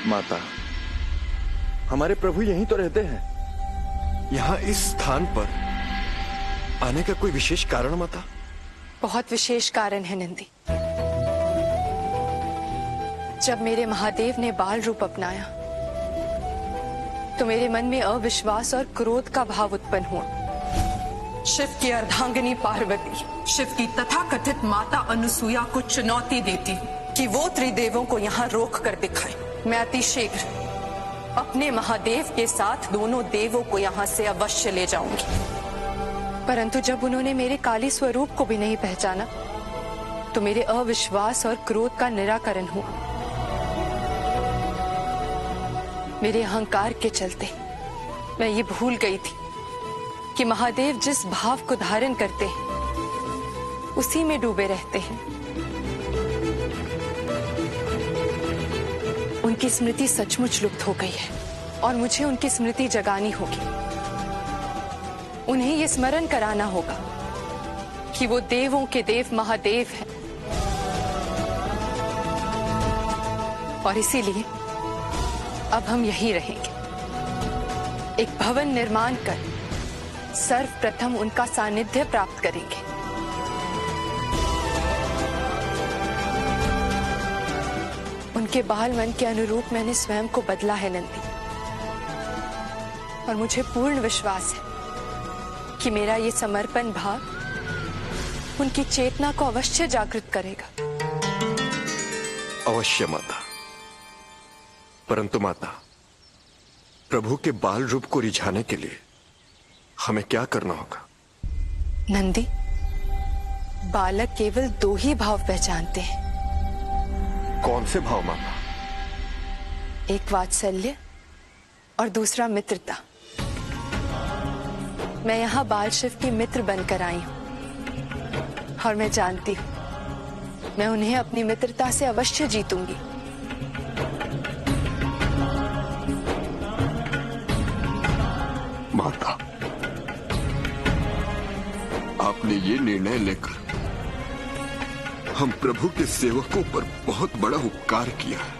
माता, हमारे प्रभु यहीं तो रहते हैं। यहाँ इस स्थान पर आने का कोई विशेष कारण माता? बहुत विशेष कारण है नंदी। जब मेरे महादेव ने बाल रूप अपनाया तो मेरे मन में अविश्वास और क्रोध का भाव उत्पन्न हुआ। शिव की अर्धांगिनी पार्वती शिव की तथाकथित माता अनुसुईया को चुनौती देती कि वो त्रिदेवों को यहाँ रोक कर दिखाए। मैं अति शीघ्र अपने महादेव के साथ दोनों देवों को यहाँ से अवश्य ले जाऊंगी। परंतु जब उन्होंने मेरे काली स्वरूप को भी नहीं पहचाना तो मेरे अविश्वास और क्रोध का निराकरण हुआ। मेरे अहंकार के चलते मैं ये भूल गई थी कि महादेव जिस भाव को धारण करते हैं उसी में डूबे रहते हैं। उनकी स्मृति सचमुच लुप्त हो गई है और मुझे उनकी स्मृति जगानी होगी। उन्हें ये स्मरण कराना होगा कि वो देवों के देव महादेव हैं और इसीलिए अब हम यहीं रहेंगे। एक भवन निर्माण कर सर्वप्रथम उनका सानिध्य प्राप्त करेंगे। उनके बाल मन के अनुरूप मैंने स्वयं को बदला है नंदी, और मुझे पूर्ण विश्वास है कि मेरा ये समर्पण भाव उनकी चेतना को अवश्य जागृत करेगा। अवश्य माता। परंतु माता, प्रभु के बाल रूप को रिझाने के लिए हमें क्या करना होगा? नंदी, बालक केवल दो ही भाव पहचानते हैं। कौन से भाव माता? एक वात्सल्य और दूसरा मित्रता। मैं यहाँ बाल शिव की मित्र बनकर आई हूँ और मैं जानती हूँ मैं उन्हें अपनी मित्रता से अवश्य जीतूंगी। माता, आपने ये निर्णय लेकर हम प्रभु के सेवकों पर बहुत बड़ा उपकार किया है।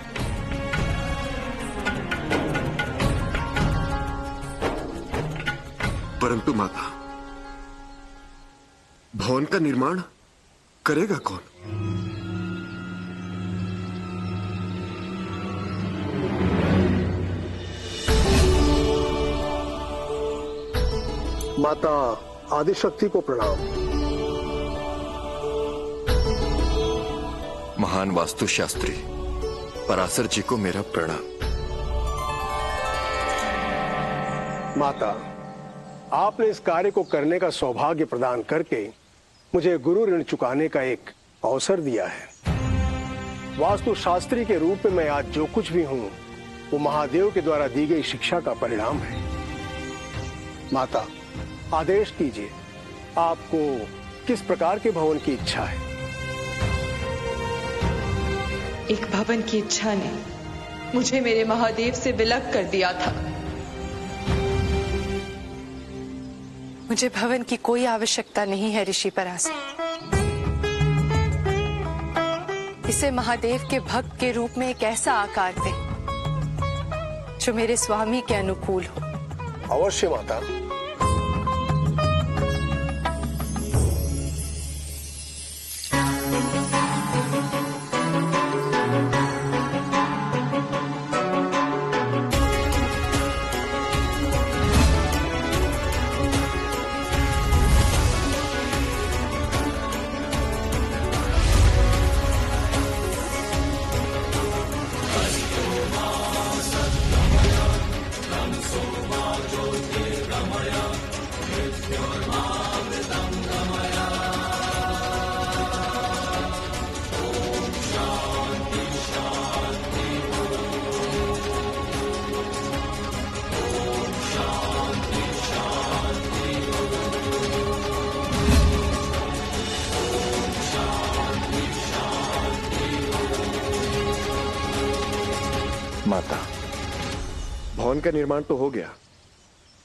परंतु माता, भवन का निर्माण करेगा कौन? माता आदिशक्ति को प्रणाम। महान वास्तुशास्त्री पराशर जी को मेरा प्रणाम। माता, आपने इस कार्य को करने का सौभाग्य प्रदान करके मुझे गुरु ऋण चुकाने का एक अवसर दिया है। वास्तुशास्त्री के रूप में मैं आज जो कुछ भी हूं वो महादेव के द्वारा दी गई शिक्षा का परिणाम है। माता, आदेश कीजिए, आपको किस प्रकार के भवन की इच्छा है? एक भवन की इच्छा ने मुझे मेरे महादेव से विलग कर दिया था। मुझे भवन की कोई आवश्यकता नहीं है ऋषि पराशर। इसे महादेव के भक्त के रूप में एक ऐसा आकार दे जो मेरे स्वामी के अनुकूल हो। अवश्य माता। माता, भवन का निर्माण तो हो गया,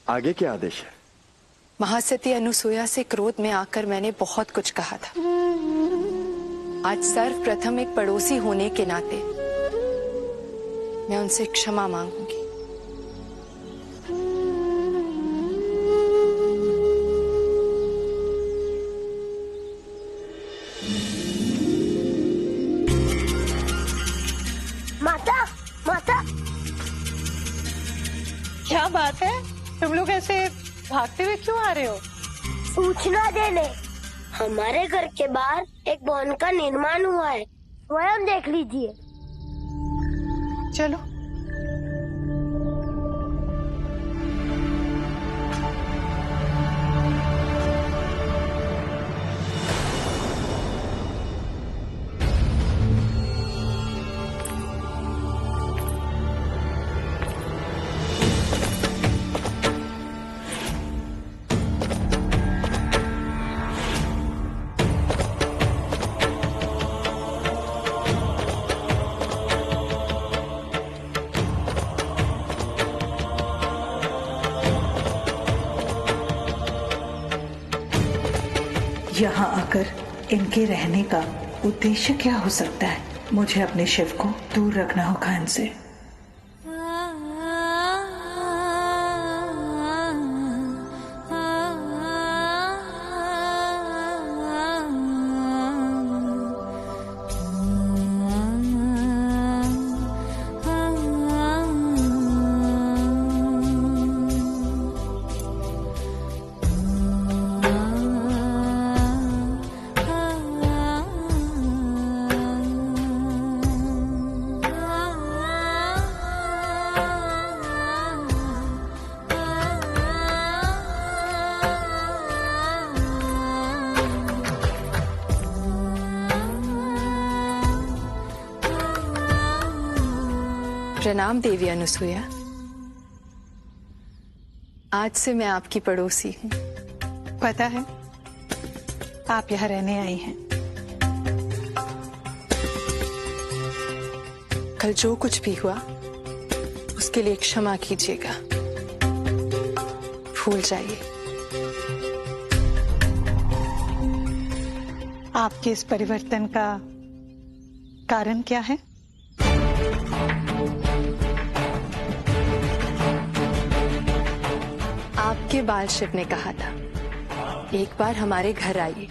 आगे क्या आदेश है? महासती अनुसुईया से क्रोध में आकर मैंने बहुत कुछ कहा था। आज सर्वप्रथम एक पड़ोसी होने के नाते मैं उनसे क्षमा मांगूंगी। माता, माता, क्या बात है? तुम लोग ऐसे भागते हुए क्यों आ रहे हो? सूचना देने। हमारे घर के बाहर एक भवन का निर्माण हुआ है, स्वयं देख लीजिए। चलो। यहाँ आकर इनके रहने का उद्देश्य क्या हो सकता है? मुझे अपने शिव को दूर रखना होगा इनसे। प्रणाम देवी अनुसुईया। आज से मैं आपकी पड़ोसी हूँ। पता है आप यहाँ रहने आई हैं। कल जो कुछ भी हुआ उसके लिए क्षमा कीजिएगा। भूल जाइए। आपके इस परिवर्तन का कारण क्या है? आपके बाल शिव ने कहा था, एक बार हमारे घर आइए,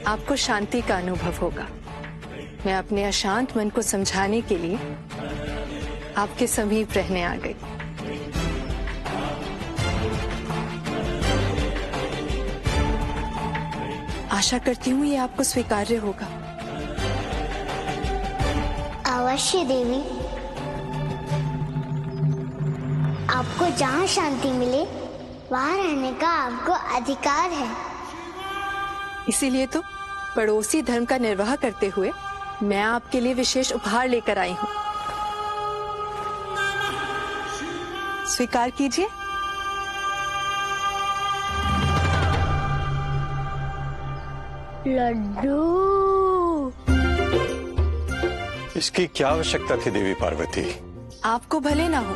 आपको शांति का अनुभव होगा। मैं अपने अशांत मन को समझाने के लिए आपके समीप रहने आ गई। आशा करती हूँ ये आपको स्वीकार्य होगा। अवश्य देवी, आपको जहाँ शांति मिले वहाँ रहने का आपको अधिकार है। इसीलिए तो पड़ोसी धर्म का निर्वाह करते हुए मैं आपके लिए विशेष उपहार लेकर आई हूँ। स्वीकार कीजिए। लड्डू। इसकी क्या आवश्यकता थी देवी पार्वती? आपको भले ना हो,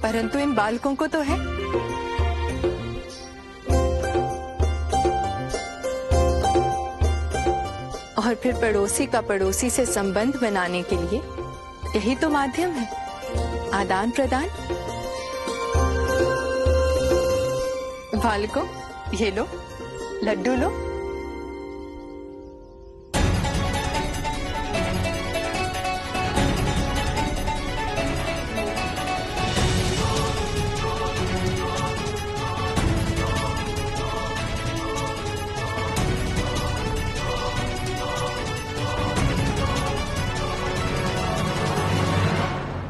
परंतु इन बालकों को तो है। और फिर पड़ोसी का पड़ोसी से संबंध बनाने के लिए यही तो माध्यम है, आदान प्रदान। बालकों, ये लो, लड्डू लो।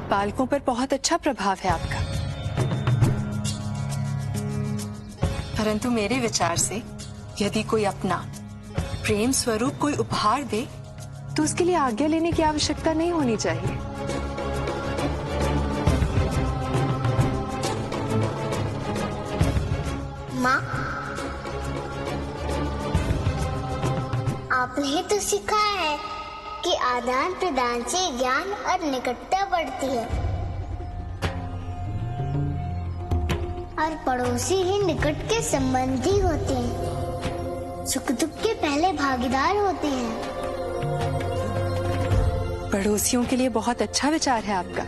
बालकों पर बहुत अच्छा प्रभाव है आपका, परंतु मेरे विचार से यदि कोई अपना प्रेम स्वरूप कोई उपहार दे तो उसके लिए आज्ञा लेने की आवश्यकता नहीं होनी चाहिए। माँ, आपने तो सिखाया है कि आदान प्रदान से ज्ञान और निकटता बढ़ती है और पड़ोसी ही निकट के संबंधी होते हैं, सुख दुख के पहले भागीदार होते हैं। पड़ोसियों के लिए बहुत अच्छा विचार है आपका।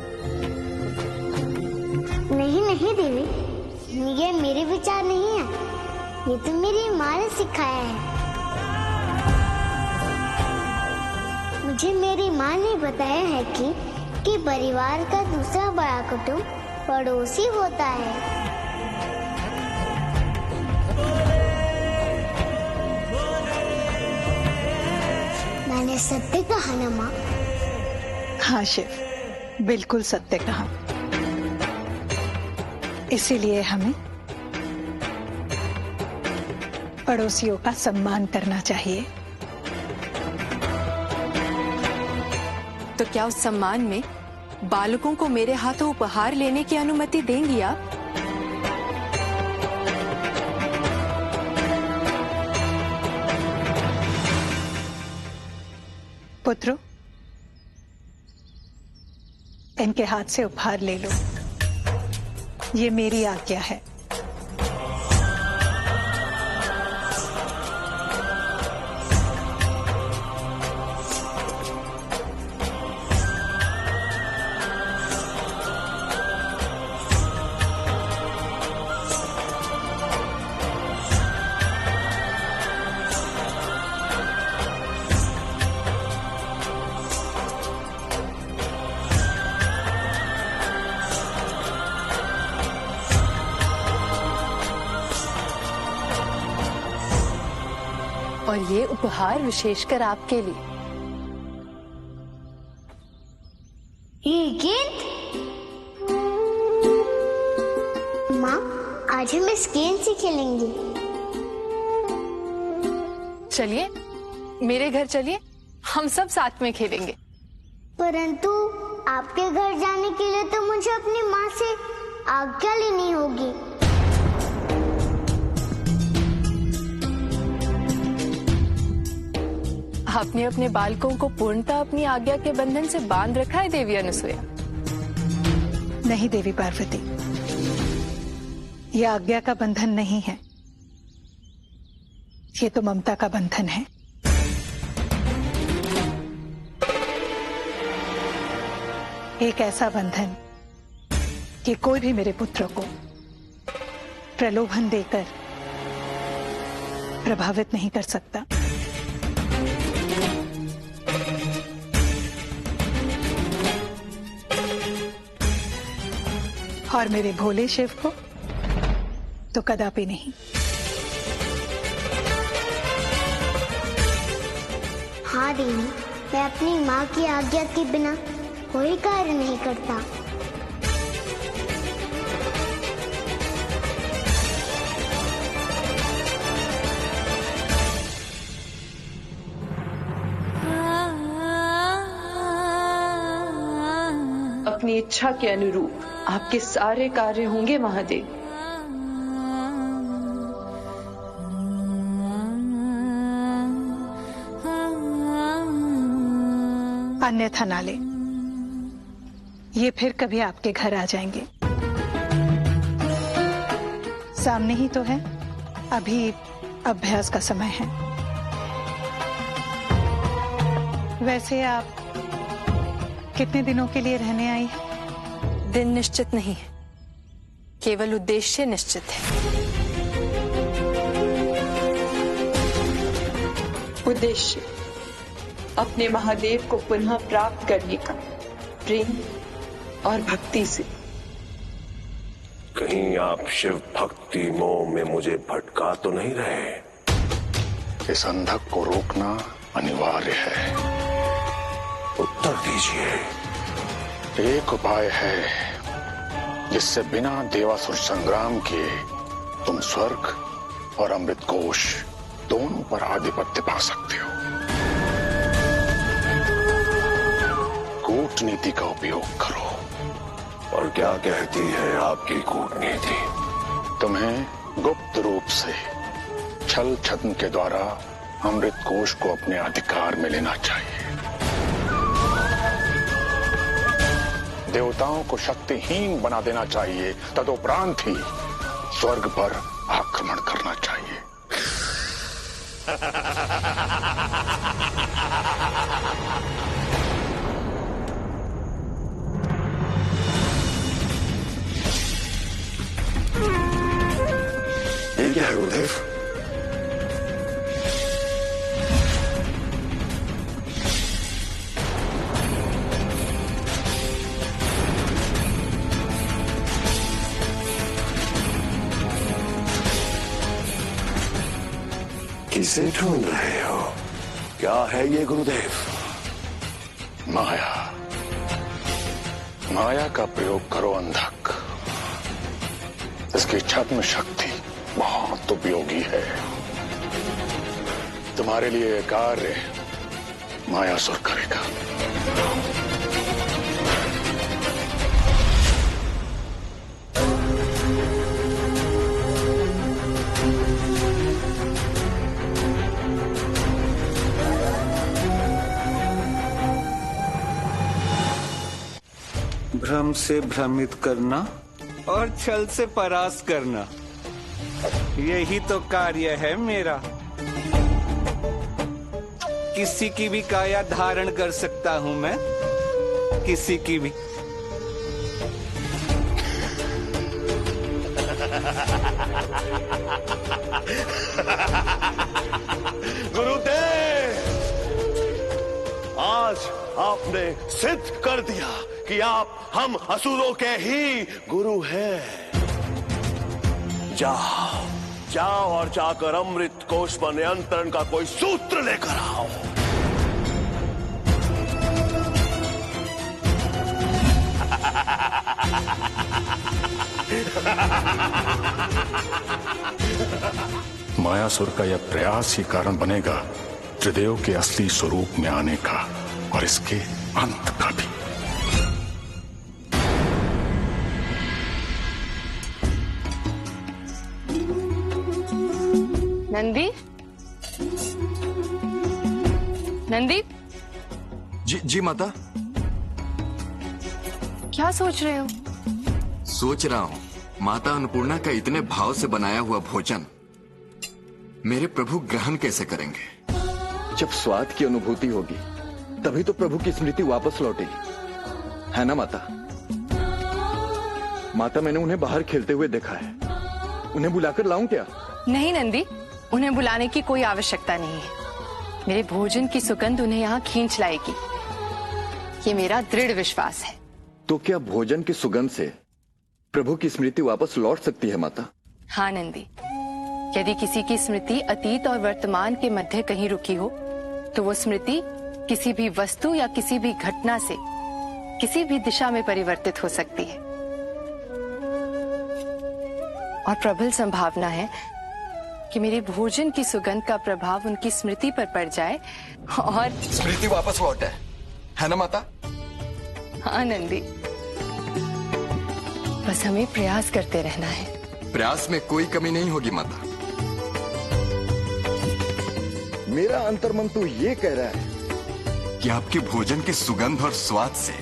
ये मेरे विचार नहीं है, ये तो मेरी माँ ने सिखाया है। मुझे मेरी माँ ने बताया है कि परिवार का दूसरा बड़ा कुटुंब पड़ोसी होता है। मैंने सत्य कहा ना माँ? हाँ शिव, बिल्कुल सत्य कहा। इसीलिए हमें पड़ोसियों का सम्मान करना चाहिए। तो क्या उस सम्मान में बालकों को मेरे हाथों उपहार लेने की अनुमति देंगी आप? पुत्रों, इनके हाथ से उपहार ले लो, ये मेरी आज्ञा है। और ये उपहार विशेषकर आपके लिए। ये गेंद? माँ, आज हम इस गेंद से खेलेंगे। चलिए मेरे घर चलिए, हम सब साथ में खेलेंगे। परंतु आपके घर जाने के लिए तो मुझे अपनी माँ से आज्ञा लेनी होगी। आपने अपने बालकों को पूर्णतः अपनी आज्ञा के बंधन से बांध रखा है देवी अनसुया। नहीं देवी पार्वती, यह आज्ञा का बंधन नहीं है, ये तो ममता का बंधन है। एक ऐसा बंधन कि कोई भी मेरे पुत्र को प्रलोभन देकर प्रभावित नहीं कर सकता। और मेरे भोले शिव को तो कदापि नहीं। हाँ देवी, मैं अपनी माँ की आज्ञा के बिना कोई कार्य नहीं करता। अपनी इच्छा के अनुरूप आपके सारे कार्य होंगे महादेव। अन्यथा ना ले, ये फिर कभी आपके घर आ जाएंगे। सामने ही तो है, अभी अभ्यास का समय है। वैसे आप कितने दिनों के लिए रहने आई हैं? दिन निश्चित नहीं है, केवल उद्देश्य निश्चित है। उद्देश्य अपने महादेव को पुनः प्राप्त करने का, प्रेम और भक्ति से। कहीं आप शिव भक्ति मोह में मुझे भटका तो नहीं रहे? इस अंधक को रोकना अनिवार्य है। उत्तर दीजिए। एक उपाय है जिससे बिना देवासुर संग्राम के तुम स्वर्ग और अमृत कोश दोनों पर आधिपत्य पा सकते हो। कूटनीति का उपयोग करो। और क्या कहती है आपकी कूटनीति? तुम्हें गुप्त रूप से छल छद्म के द्वारा अमृत कोश को अपने अधिकार में लेना चाहिए। देवताओं को शक्तिहीन बना देना चाहिए, तदुपरांत ही स्वर्ग पर आक्रमण करना चाहिए। गुरुदेव। किसे ढूंढ रहे हो? क्या है ये गुरुदेव? माया। माया का प्रयोग करो अंधक। इसकी छद्म शक्ति बहुत उपयोगी है। तुम्हारे लिए यह कार्य मायासुर करेगा। भ्रम से भ्रमित करना और छल से परास्त करना, यही तो कार्य है मेरा। किसी की भी काया धारण कर सकता हूं मैं, किसी की भी। गुरुदेव, आज आपने सिद्ध कर दिया कि आप हम असुरों के ही गुरु हैं। जाओ जाओ और जाकर अमृत कोश पर नियंत्रण का कोई सूत्र लेकर आओ। मायासुर का यह प्रयास ही कारण बनेगा त्रिदेव के असली स्वरूप में आने का और इसके अंत का भी। नंदी, नंदी। जी माता। क्या सोच रहे हो? सोच रहा हूँ माता अन्नपूर्णा का इतने भाव से बनाया हुआ भोजन मेरे प्रभु ग्रहण कैसे करेंगे। जब स्वाद की अनुभूति होगी तभी तो प्रभु की स्मृति वापस लौटेगी, है ना माता? माता, मैंने उन्हें बाहर खेलते हुए देखा है। उन्हें बुलाकर लाऊं क्या? नहीं नंदी, उन्हें बुलाने की कोई आवश्यकता नहीं है। मेरे भोजन की सुगंध उन्हें यहाँ खींच लाएगी, ये मेरा दृढ़ विश्वास है। तो क्या भोजन की सुगंध से प्रभु की स्मृति वापस लौट सकती है माता? हाँ नंदी, यदि किसी की स्मृति अतीत और वर्तमान के मध्य कहीं रुकी हो तो वो स्मृति किसी भी वस्तु या किसी भी घटना से किसी भी दिशा में परिवर्तित हो सकती है। और प्रबल संभावना है कि मेरे भोजन की सुगंध का प्रभाव उनकी स्मृति पर पड़ जाए और स्मृति वापस लौटे, है ना माता? हाँ नंदी, बस हमें प्रयास करते रहना है। प्रयास में कोई कमी नहीं होगी माता। मेरा अंतर्मन तो ये कह रहा है कि आपके भोजन के सुगंध और स्वाद से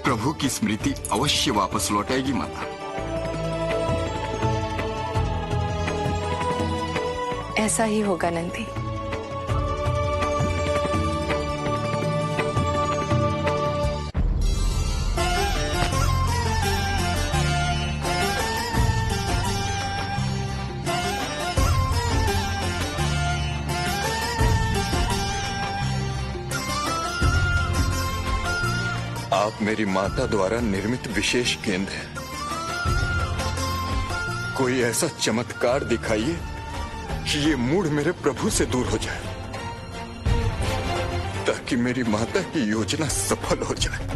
प्रभु की स्मृति अवश्य वापस लौटेगी माता। ऐसा ही होगा नंदी। आप मेरी माता द्वारा निर्मित विशेष गेंद हैं। कोई ऐसा चमत्कार दिखाइए कि ये मूड मेरे प्रभु से दूर हो जाए, ताकि मेरी माता की योजना सफल हो जाए।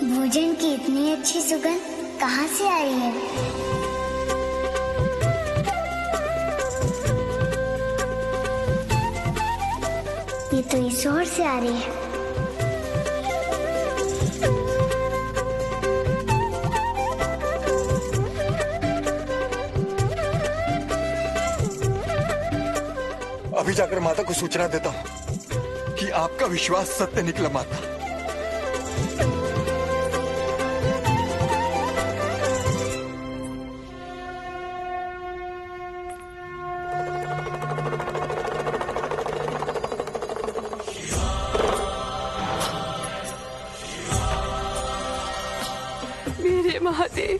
भोजन की इतनी अच्छी सुगंध कहाँ से आई है? ये तो इस ओर से आ रही है। अभी जाकर माता को सूचना देता हूँ कि आपका विश्वास सत्य निकला माता। मेरे महादेव,